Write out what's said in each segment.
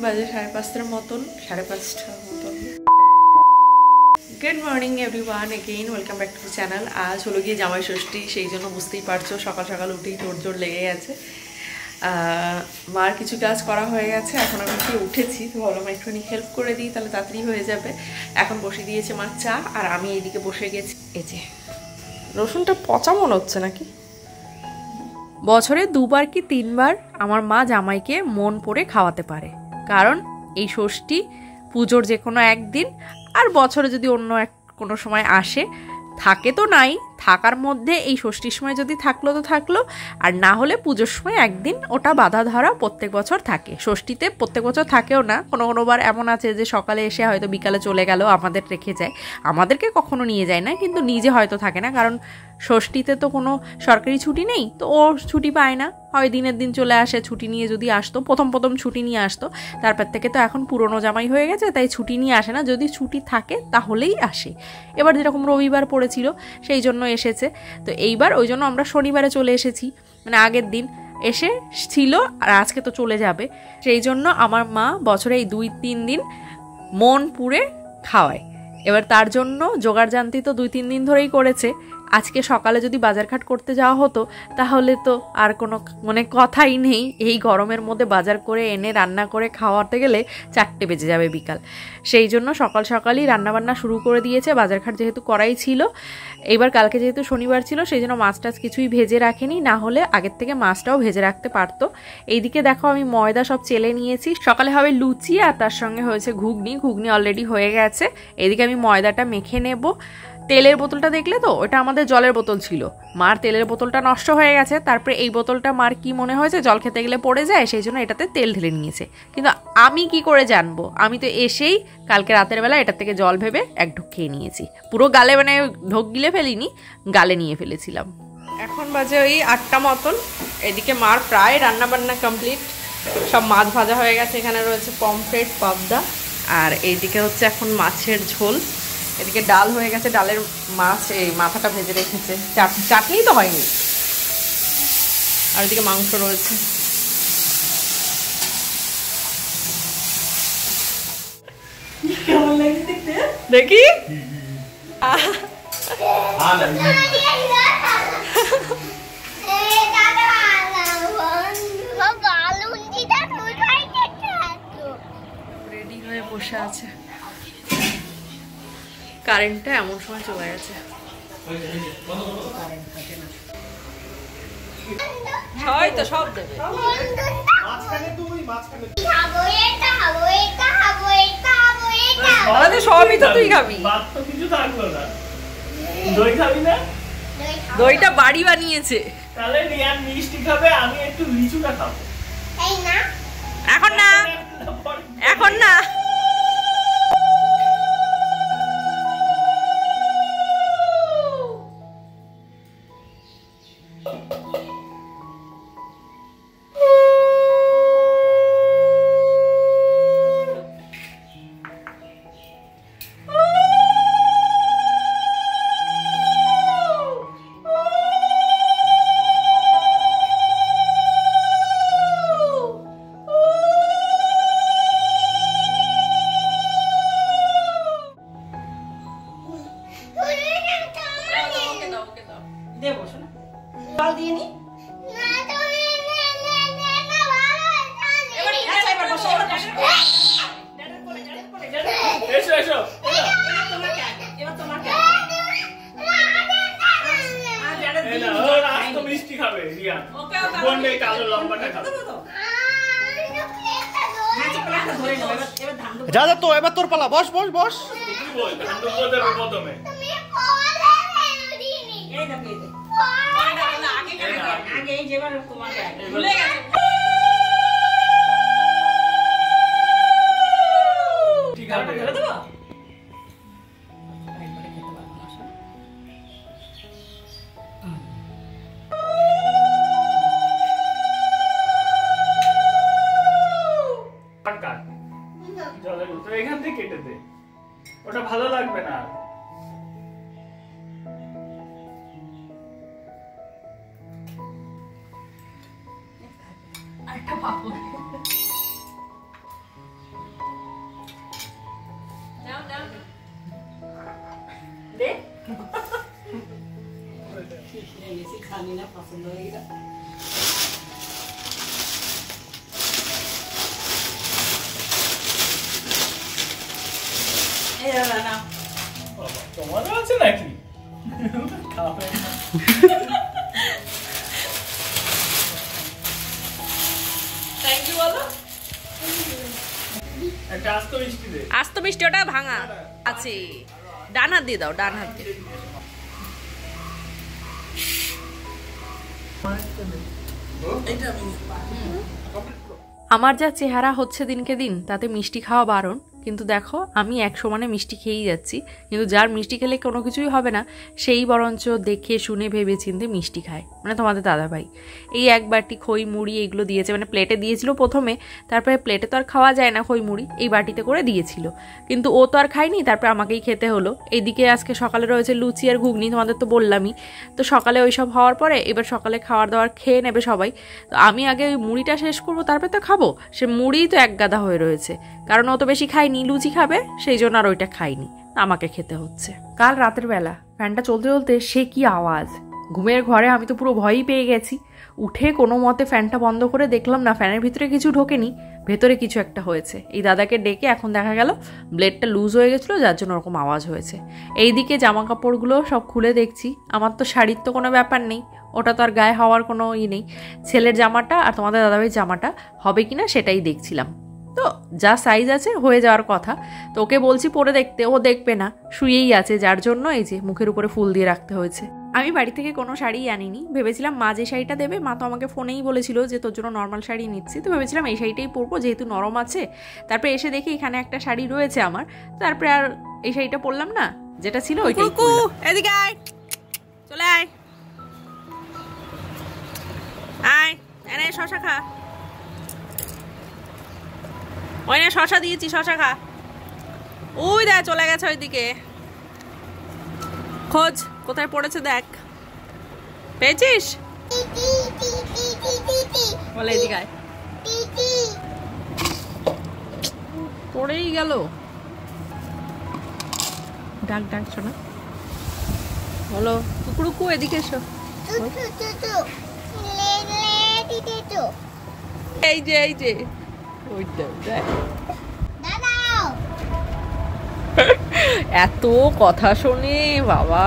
বাজে 5:30টার মতন, 5:30টার মতন। Good morning everyone, again welcome back to the channel. আজ হলো গিয়ে জামাই ষষ্ঠী, সেই জন্য বুঝতেই পারছো সকাল সকাল উঠেই তোড়জোড় লেগে গেছে। মার কিছু কাজ করা হয়ে গেছে, এখন আমি কি উঠেছি তো ভাবলাম একটুখানি হেল্প করে দিই, তাহলে তাড়াতাড়ি হয়ে যাবে। এখন বসে দিয়েছে মা চা, আর আমি এইদিকে বসে গেছি। এই যে রসুনটা পচা মনে হচ্ছে নাকি। বছরে 2বার কি 3বার আমার মা জামাইকে মন পড়ে খাওয়াতে পারে, কারণ এই ষষ্ঠী পুজোর যে কোনো একদিন, আর বছরে যদি অন্য কোনো সময় আসে, থাকে তো নাই, থাকার মধ্যে এই ষষ্ঠীর সময় যদি থাকলো তো থাকলো, আর না হলে পুজোর সময় একদিন ওটা বাধা ধরা প্রত্যেক বছর থাকে। ষষ্ঠীতে প্রত্যেক বছর থাকেও না, কোনোবার এমন আছে যে সকালে এসে হয়তো বিকালে চলে গেল, আমাদের রেখে যায়, আমাদেরকে কখনো নিয়ে যায় না, কিন্তু নিজে হয়তো থাকে না, কারণ ষষ্ঠীতে তো কোনো সরকারি ছুটি নেই, তো ও ছুটি পায় না, হয় দিনের দিন চলে আসে। ছুটি নিয়ে যদি আসতো, প্রথম ছুটি নিয়ে আসতো, তারপর থেকে তো এখন পুরনো জামাই হয়ে গেছে, তাই ছুটি নিয়ে আসে না, যদি ছুটি থাকে তাহলেই আসে। এবার যেরকম রবিবার পড়েছিল সেই জন্য এসেছে, তো এইবার ওই জন্য আমরা শনিবারে চলে এসেছি, মানে আগের দিন এসে ছিল, আর আজকে তো চলে যাবে। সেই জন্য আমার মা বছরে এই 2-3 দিন মন পুড়ে খাওয়ায়। এবার তার জন্য জোগাড়জান্তি তো 2-3 দিন ধরেই করেছে। আজকে সকালে যদি বাজারঘাট করতে যাওয়া হতো তাহলে তো আর কোনো মানে কথাই নেই, এই গরমের মধ্যে বাজার করে এনে রান্না করে খাওয়াতে গেলে 4টে বেজে যাবে বিকাল। সেই জন্য সকাল সকালই রান্নাবান্না শুরু করে দিয়েছে, বাজারঘাট যেহেতু করাই ছিল। এইবার কালকে যেহেতু শনিবার ছিল সেই জন্য মাছ টাছ কিছুই ভেজে রাখেনি, না হলে আগের থেকে মাছটাও ভেজে রাখতে পারতো। এইদিকে দেখো আমি ময়দা সব চেলে নিয়েছি, সকালে হবে লুচি আর তার সঙ্গে হয়েছে ঘুগনি অলরেডি হয়ে গেছে। এদিকে আমি ময়দাটা মেখে নেব। তেলের বোতলটা দেখলে তো, ওটা আমাদের জলের বোতল ছিল, মার তেলের বোতলটা নষ্ট হয়ে গেছে, তারপরে এই বোতলটা মার কি মনে হয়েছে জল খেতে গেলে পড়ে যায়, সেই জন্য এটাতে তেল ঢেলে নিয়েছে। কিন্তু আমি কি করে জানবো, আমি তো এসেই কালকে রাতের বেলা এটার থেকে জল ভেবে এক ঢোক খেয়ে নিয়েছি, পুরো গালে মানে ঢোক গিলে ফেলিনি, গালে নিয়ে ফেলেছিলাম। এখন বাজে ওই 8টা মতন। এদিকে মার প্রায় রান্না বান্না কমপ্লিট, সব মাছ ভাজা হয়ে গেছে, এখানে রয়েছে পমফ্রেট, পাবদা, আর এইদিকে হচ্ছে এখন মাছের ঝোল। এদিকে ডাল হয়ে গেছে, ডালের মাছ এই মাথাটা ভেজে রেখেছে, চাটনি তো হয়নি। আর এদিকে মাংস রয়েছে। দেখি রেডি হয়ে বসে আছে। কারেন্টটা এমন সময় চলে গেছে, হয়তো সব দেবে। সবই তো তুই খাবি, দইটা বাড়ি বানিয়েছে। তাহলে রিয়ান মিষ্টি খাবে, আমি একটু লিচুটা খাবো। এখন না, এখন না। যা তো এবার তোর পালা, বস বস বস। এখান থেকে কেটে দে, ওটা ভালো লাগবে না। দে বেশি খানি না, পছন্দ হয়ে গেল। এই না তোমারও আছে নাকি? খাবে না। থ্যাংক ইউ বলো। একটা আস্ত মিষ্টি দে। আজ তো মিষ্টি ওটা ভাঙা আছে, ডান হাত দিয়ে দাও, ডান হাত দিয়ে। আমার যা চেহারা হচ্ছে দিনকে দিন, তাতে মিষ্টি খাওয়া বারণ, কিন্তু দেখো আমি এক সমানে মিষ্টি খেয়েই যাচ্ছি, কিন্তু যার মিষ্টি খেলে কোনো কিছুই হবে না সেই বরঞ্চ দেখে শুনে ভেবে চিনতে মিষ্টি খায়, মানে তোমাদের দাদাভাই। এই এক বাটি খই মুড়ি এগুলো দিয়েছে, মানে প্লেটে দিয়েছিল প্রথমে, তারপরে প্লেটে তো আর খাওয়া যায় না খই মুড়ি, এই বাটিতে করে দিয়েছিল, কিন্তু ও তো আর খায়নি, তারপরে আমাকেই খেতে হলো। এইদিকে আজকে সকালে রয়েছে লুচি আর ঘুগনি, তোমাদের তো বললামই। তো সকালে ওই সব হওয়ার পরে এবার সকালে খাওয়ার দাওয়ার খেয়ে নেবে সবাই, তো আমি আগে ওই মুড়িটা শেষ করবো, তারপরে তো খাবো। সে মুড়িই তো এক গাদা হয়ে রয়েছে, কারণ ও তো বেশি খায়নি, লুচি খাবে, সেই জন্য আর ওইটা খাইনি, আমাকে খেতে হচ্ছে। কাল রাতের বেলা ফ্যানটা চলতে চলতে সে কি আওয়াজ, ঘুমের ঘরে আমি তো পুরো ভয়ই পেয়ে গেছি। উঠে কোনো মতে ফ্যানটা বন্ধ করে দেখলাম না, ফ্যানের ভিতরে কিছু ঢোকেনি, ভেতরে কিছু একটা হয়েছে। এই দাদাকে ডেকে এখন দেখা গেল ব্লেডটা লুজ হয়ে গেছিলো, যার জন্য ওরকম আওয়াজ হয়েছে। এইদিকে জামা কাপড়গুলো সব খুলে দেখছি, আমার তো শাড়ির তো কোনো ব্যাপার নেই, ওটা তো আর গায়ে হওয়ার কোনো নেই। ছেলের জামাটা আর তোমাদের দাদাভাইয়ের জামাটা হবে কিনা সেটাই দেখছিলাম। তো যা সাইজ আছে হয়ে যাওয়ার কথা, তো ওকে বলছি পরে দেখতে, ও দেখবে না, শুয়েই আছে, যার জন্য এই যে মুখের উপরে ফুল দিয়ে রাখতে হয়েছে। আমি বাড়ি থেকে কোনো শাড়ি আনিনি, ভেবেছিলাম মা যে শাড়িটা দেবে, মা তো আমাকে ফোনেই বলেছিল যে তোর জন্য নর্মাল শাড়ি নিচ্ছি, তো ভেবেছিলাম এই শাড়িটাই পরবো যেহেতু নরম আছে। তারপরে এসে দেখি এখানে একটা শাড়ি রয়েছে আমার, তারপরে আর এই শাড়িটা পরলাম না, যেটা ছিল ওইটাই পরলাম। এদিকে আয়, চলে আয়, আয় এনে শশা খা, ওই না শশা দিয়েছি, শশা খা। ওই দেখ চলে গেছে ওইদিকে, খোঁজ কোথায় পড়েছে দেখ, পেয়েছিস? বলে এদিকে আয়, পড়েই গেল। ডাক ডাক শোনা, বলো কুকুরুকু এদিকে এসো। এই যে এই যে এত কথা শোনে বাবা,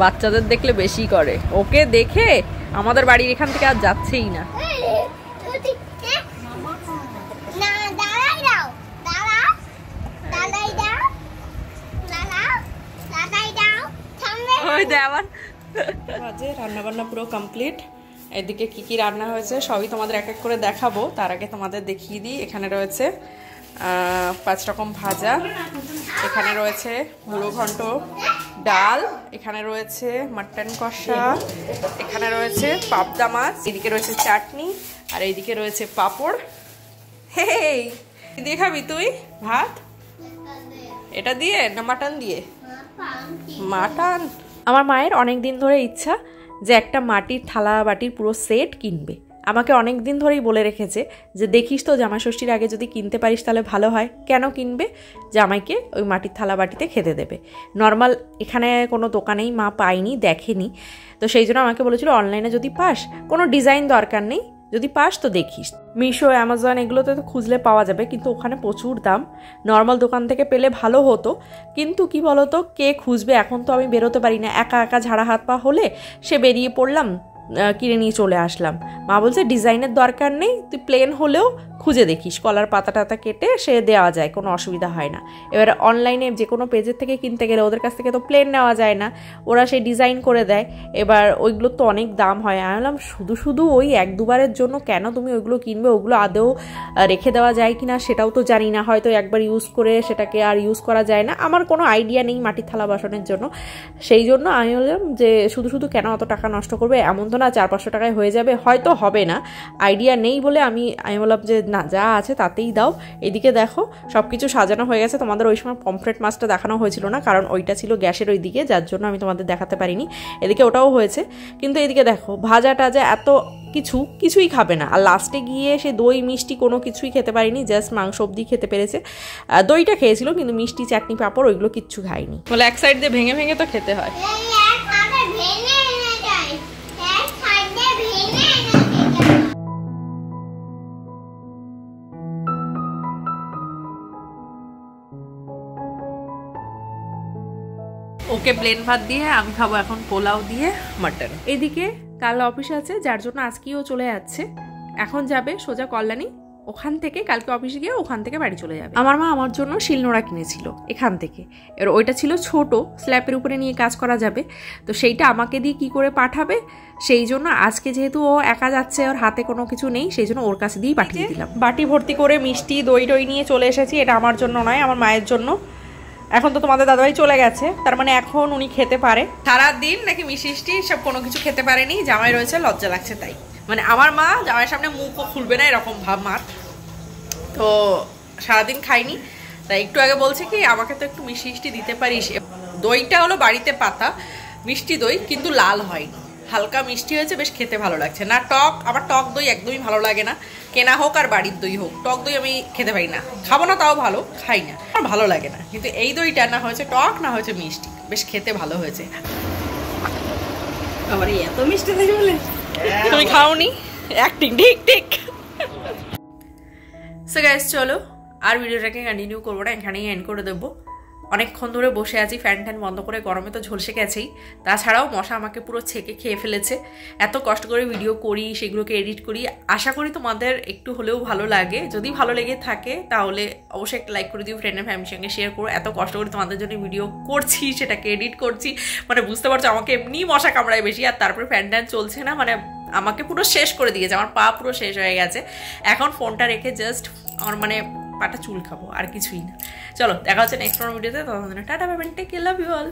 বাচ্চাদের দেখলে বেশি করে, ওকে দেখে আমাদের বাড়ির এখান থেকে আর যাচ্ছেই না। রান্না বান্না পুরো কমপ্লিট। এদিকে কি কি রান্না হয়েছে সবই তোমাদের এক এক করে দেখাবো, তার আগে তোমাদের দেখিয়ে দিই। এখানে রয়েছে 5 রকম ভাজা, এখানে রয়েছে মুড়ো ঘন্ট ডাল, এখানে রয়েছে মাটন কষা, এখানে রয়েছে পাবদা মাছ, এদিকে রয়েছে চাটনি, আর এইদিকে রয়েছে পাঁপড়। হেই দিয়ে খাবি তুই ভাত? এটা দিয়ে না মাটন দিয়ে? মাটন। আমার মায়ের অনেক দিন ধরে ইচ্ছা যে একটা মাটির থালা বাটির পুরো সেট কিনবে। আমাকে অনেক দিন ধরেই বলে রেখেছে যে দেখিস তো জামাই ষষ্ঠীর আগে যদি কিনতে পারিস তাহলে ভালো হয়। কেন কিনবে? জামাইকে ওই মাটির থালা বাটিতে খেতে দেবে। নর্মাল এখানে কোনো দোকানেই মা পায়নি, দেখেনি, তো সেই জন্য আমাকে বলেছিল অনলাইনে যদি পাস, কোনো ডিজাইন দরকার নেই, যদি পাস তো দেখিস। মিশো, অ্যামাজন এগুলোতে তো খুঁজলে পাওয়া যাবে, কিন্তু ওখানে প্রচুর দাম। নর্মাল দোকান থেকে পেলে ভালো হতো, কিন্তু কি বলতো, কে খুঁজবে? এখন তো আমি বেরোতে পারি না, একা একা ঝাড়া হাত পা হলে সে বেরিয়ে পড়লাম, কিনে নিয়ে চলে আসলাম। মা বলছে ডিজাইনের দরকার নেই, তুই প্লেন হলেও খুঁজে দেখিস, কলার পাতা টাতা কেটে সে দেওয়া যায়, কোনো অসুবিধা হয় না। এবার অনলাইনে যে কোনো পেজের থেকে কিনতে গেলে ওদের কাছ থেকে তো প্লেন নেওয়া যায় না, ওরা সেই ডিজাইন করে দেয়, এবার ওইগুলো তো অনেক দাম হয়। আমি বললাম শুধু শুধু ওই 1-2বারের জন্য কেন তুমি ওইগুলো কিনবে? ওগুলো আদৌ রেখে দেওয়া যায় কি না সেটাও তো জানি না, হয়তো একবার ইউজ করে সেটাকে আর ইউজ করা যায় না, আমার কোনো আইডিয়া নেই মাটির থালা বাসনের জন্য। সেই জন্য আমি বললাম যে শুধু শুধু কেন অত টাকা নষ্ট করবে, এমন তো না 400-500 টাকায় হয়ে যাবে, হয়তো হবে না, আইডিয়া নেই বলে আমি বললাম যে না যা আছে তাতেই দাও। এদিকে দেখো সব কিছু সাজানো হয়ে গেছে। তোমাদের ওই সময় পমফ্রেট মাছটা দেখানো হয়েছিল না, কারণ ওইটা ছিল গ্যাসের ওই দিকে, যার জন্য আমি তোমাদের দেখাতে পারিনি। এদিকে ওটাও হয়েছে, কিন্তু এদিকে দেখো ভাজা টাজা এত কিছুই খাবে না। আর লাস্টে গিয়ে সে দই মিষ্টি কোনো কিছুই খেতে পারিনি, জাস্ট মাংস অবধি খেতে পেরেছে। দইটা খেয়েছিল, কিন্তু মিষ্টি চাটনি পাঁপড় ওইগুলো কিচ্ছু খায়নি। বলে এক সাইড দিয়ে ভেঙে ভেঙে তো খেতে হয়। ওকে প্লেন ভাত দিয়ে, আমি খাবো এখন পোলাও দিয়ে মাটন। এদিকে কাল অফিস আছে, যার জন্য আজকেও চলে যাচ্ছে। এখন যাবে সোজা কল্যাণী, ওখান থেকে কালকে অফিসে গিয়ে ওখান থেকে বাড়ি চলে যাবে। আমার মা আমার জন্য শিলনোড়া কিনেছিল এখান থেকে, এর ওইটা ছিল ছোট, স্ল্যাপের উপরে নিয়ে কাজ করা যাবে, তো সেইটা আমাকে দিয়ে কি করে পাঠাবে, সেই জন্য আজকে যেহেতু ও একা যাচ্ছে, ওর হাতে কোনো কিছু নেই, সেই জন্য ওর কাছে দিয়েই পাঠিয়ে দিলাম। বাটি ভর্তি করে মিষ্টি দই টই নিয়ে চলে এসেছি। এটা আমার জন্য নয়, আমার মায়ের জন্য। এখন তো তোমাদের দাদাভাই চলে গেছে, তার মানে এখন উনি খেতে পারে। সারাদিন নাকি মিষ্টি সব কোনো কিছু খেতে পারেনি, জামাই রয়েছে, লজ্জা লাগছে তাই। মানে আমার মা জামাইয়ের সামনে মুখও খুলবে না এরকম ভাব মার, তো সারাদিন খাইনি, তাই একটু আগে বলছে কি আমাকে তো একটু মিষ্টি দিতে পারিস। দইটা হলো বাড়িতে পাতা মিষ্টি দই, কিন্তু লাল হয়নি, হালকা মিষ্টি হয়েছে, বেশ খেতে ভালো লাগছে। না টক, আমার টক দই একদমই ভালো লাগে না, কেনা হোক আর বাড়ির দই হোক, টক দই আমি খেতে পারি না, খাবো না তাও ভালো, খাই না, আমার ভালো লাগে না। কিন্তু এই দইটা না হয়েছে টক না হয়েছে মিষ্টি, বেশ খেতে ভালো হয়েছে। আবার এত মিষ্টি থাকে বলে তুমি খাওনি, অ্যাক্টিং ঠিক ঠিক। সো গাইস চলো আর ভিডিওটাকে কন্টিনিউ করবো না, এখানেই এন্ড করে দেবো। অনেকক্ষণ ধরে বসে আছি, ফ্যান ট্যান বন্ধ করে, গরমে তো ঝলসে গেছেই, তাছাড়াও মশা আমাকে পুরো ছেঁকে খেয়ে ফেলেছে। এত কষ্ট করে ভিডিও করি, সেগুলোকে এডিট করি, আশা করি তোমাদের একটু হলেও ভালো লাগে। যদি ভালো লেগে থাকে তাহলে অবশ্যই একটা লাইক করে দিও, ফ্রেন্ড অ্যান্ড ফ্যামিলির সঙ্গে শেয়ার করো। এত কষ্ট করে তোমাদের জন্য ভিডিও করছি, সেটাকে এডিট করছি, মানে বুঝতে পারছো আমাকে এমনি মশা কামড়ায় বেশি, আর তারপরে ফ্যান ট্যান চলছে না, মানে আমাকে পুরো শেষ করে দিয়েছে, আমার পা পুরো শেষ হয়ে গেছে। এখন ফোনটা রেখে জাস্ট আমার মানে পাটা চুল খাবো, আর কিছুই না। চলো দেখা হচ্ছে নেক্সট ভিডিওতে, ততক্ষণ tata bye bye, take care, love you all.